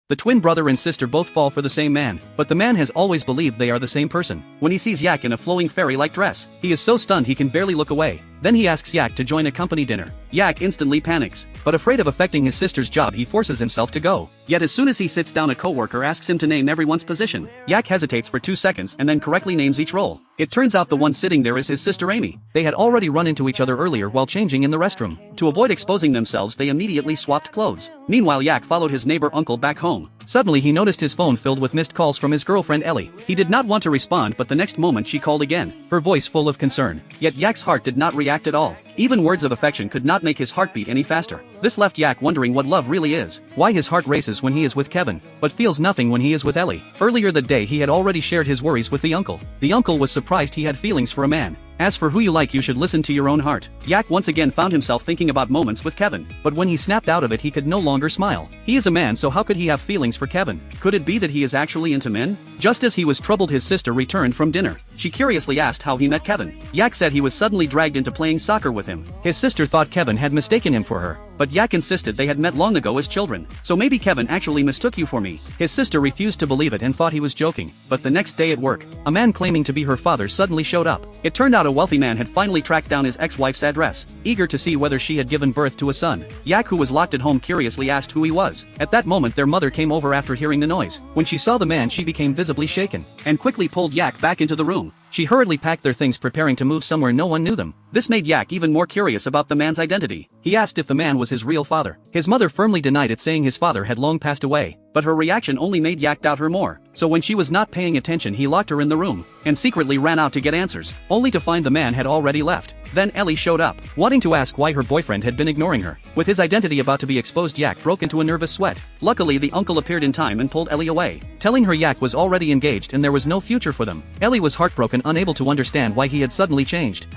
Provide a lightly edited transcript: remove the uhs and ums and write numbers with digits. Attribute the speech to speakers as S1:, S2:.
S1: The twin brother and sister both fall for the same man, but the man has always believed they are the same person. When he sees Yak in a flowing fairy-like dress, he is so stunned he can barely look away. Then he asks Yak to join a company dinner. Yak instantly panics, but afraid of affecting his sister's job he forces himself to go. Yet as soon as he sits down a coworker asks him to name everyone's position. Yak hesitates for 2 seconds and then correctly names each role. It turns out the one sitting there is his sister Amy. They had already run into each other earlier while changing in the restroom. To avoid exposing themselves they immediately swapped clothes. Meanwhile Yak followed his neighbor uncle back home. Suddenly he noticed his phone filled with missed calls from his girlfriend Ellie. He did not want to respond but the next moment she called again, her voice full of concern. Yet Yak's heart did not react at all. Even words of affection could not make his heart beat any faster. This left Yak wondering what love really is, why his heart races when he is with Kevin, but feels nothing when he is with Ellie. Earlier that day he had already shared his worries with the uncle. The uncle was surprised he had feelings for a man. As for who you like you should listen to your own heart. Yak once again found himself thinking about moments with Kevin, but when he snapped out of it he could no longer smile. He is a man, so how could he have feelings for Kevin? Could it be that he is actually into men? Just as he was troubled his sister returned from dinner. She curiously asked how he met Kevin. Yak said he was suddenly dragged into playing soccer with him. His sister thought Kevin had mistaken him for her, but Yak insisted they had met long ago as children. So maybe Kevin actually mistook you for me. His sister refused to believe it and thought he was joking. But the next day at work, a man claiming to be her father suddenly showed up. It turned out a wealthy man had finally tracked down his ex-wife's address, eager to see whether she had given birth to a son. Yak, who was locked at home, curiously asked who he was. At that moment their mother came over after hearing the noise. When she saw the man she became visibly shaken, and quickly pulled Yak back into the room. She hurriedly packed their things preparing to move somewhere no one knew them. This made Yak even more curious about the man's identity. He asked if the man was his real father. His mother firmly denied it, saying his father had long passed away, but her reaction only made Yak doubt her more. So when she was not paying attention he locked her in the room, and secretly ran out to get answers, only to find the man had already left. Then Ellie showed up, wanting to ask why her boyfriend had been ignoring her. With his identity about to be exposed Yak broke into a nervous sweat. Luckily the uncle appeared in time and pulled Ellie away, telling her Yak was already engaged and there was no future for them. Ellie was heartbroken, unable to understand why he had suddenly changed.